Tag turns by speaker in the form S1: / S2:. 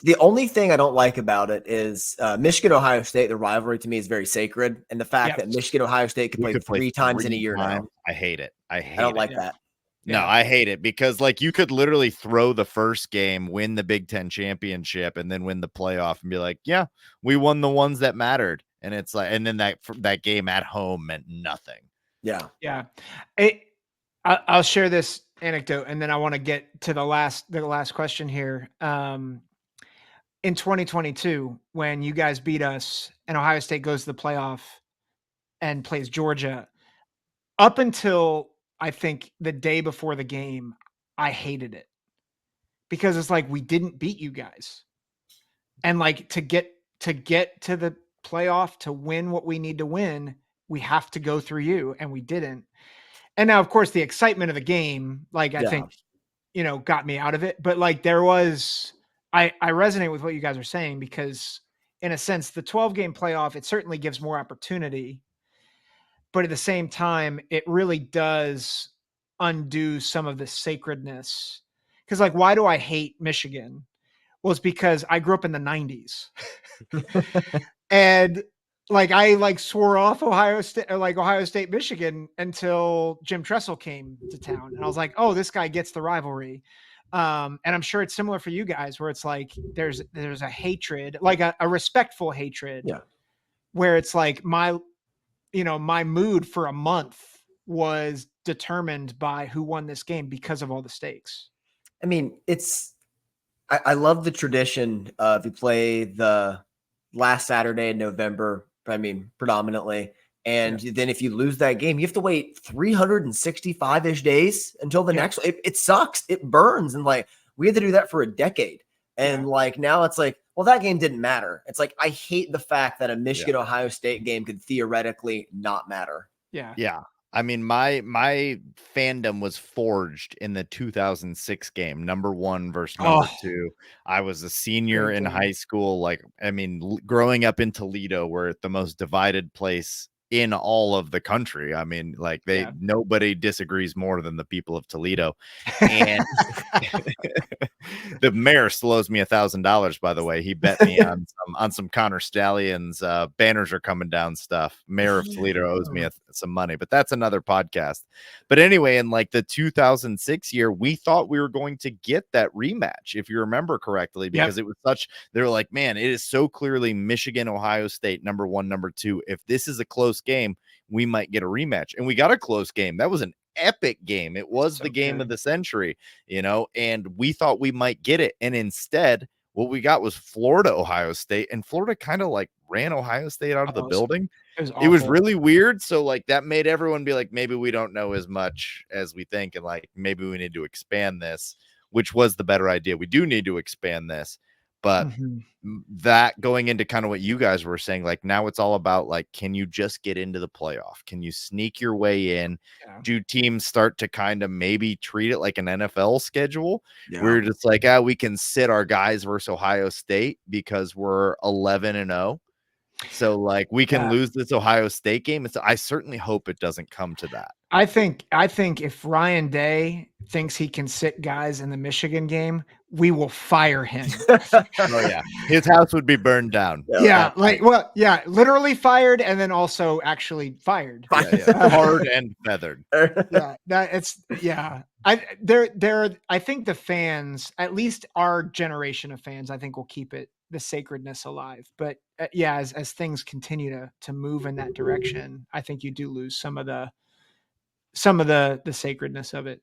S1: The only thing I don't like about it is Michigan, Ohio State. The rivalry to me is very sacred, and the fact that Michigan, Ohio State could
S2: We
S1: play
S2: could play
S1: three times in a
S2: 3
S1: year now.
S2: times. I hate it. I
S1: don't like
S2: it.
S1: that.
S2: No, I hate it because like you could literally throw the first game, win the Big Ten championship, and then win the playoff and be like, yeah, we won the ones that mattered. And it's like, and then that game at home meant nothing.
S1: Yeah.
S3: Yeah. I'll share this anecdote and then I want to get to the last question here. In 2022, when you guys beat us and Ohio State goes to the playoff and plays Georgia, up until I think the day before the game, I hated it because it's like we didn't beat you guys. And like to get to the playoff to win what we need to win, we have to go through you, and we didn't. And now, of course, the excitement of the game, like I think, got me out of it. But like there was, I resonate with what you guys are saying because, in a sense, the 12-game playoff, it certainly gives more opportunity, but at the same time, it really does undo some of the sacredness. Because like, why do I hate Michigan? Well, it's because I grew up in the 90s. And like I like swore off Ohio State, Michigan until Jim Tressel came to town. And I was like, oh, this guy gets the rivalry. And I'm sure it's similar for you guys where it's like there's a hatred, like a respectful hatred.
S1: Yeah.
S3: Where it's like my mood for a month was determined by who won this game because of all the stakes.
S1: I mean, I love the tradition of you play the last Saturday in November, I mean, predominantly. And then if you lose that game, you have to wait 365-ish days until the next. It sucks. It burns. And like, we had to do that for a decade. And like, now it's like, well, that game didn't matter. It's like, I hate the fact that a Michigan Ohio State game could theoretically not matter.
S3: Yeah.
S2: Yeah. I mean, my fandom was forged in the 2006 game, number 1 versus number 2. I was a senior in high school. Like, I mean, growing up in Toledo, we're the most divided place in all of the country. I mean, like nobody disagrees more than the people of Toledo. And the mayor still owes me $1,000, by the way. He bet me on some Connor Stallions banners are coming down stuff. Mayor of Toledo owes me some money, but that's another podcast. But anyway, in like the 2006 year, we thought we were going to get that rematch, if you remember correctly, because it was they were like, man, it is so clearly Michigan, Ohio State, number 1, number 2. If this is a close game, we might get a rematch. And we got a close game. That was an epic game. It was the game of the century, and we thought we might get it. And instead, what we got was Florida, Ohio State, and Florida kind of like ran Ohio State out of the building. It was really weird. So like that made everyone be like, maybe we don't know as much as we think. And like, maybe we need to expand this, which was the better idea. We do need to expand this. But that going into kind of what you guys were saying, like now it's all about like, can you just get into the playoff? Can you sneak your way in? Do teams start to kind of maybe treat it like an NFL schedule? We're just like, we can sit our guys versus Ohio State because we're 11-0. So like we can lose this Ohio State game. I certainly hope it doesn't come to that.
S3: I think if Ryan Day thinks he can sit guys in the Michigan game, we will fire him.
S2: His house would be burned down.
S3: Literally fired, and then also actually fired.
S2: Hard and feathered.
S3: I think the fans, at least our generation of fans, I think will keep the sacredness alive. But as things continue to move in that direction, I think you do lose some of the sacredness of it.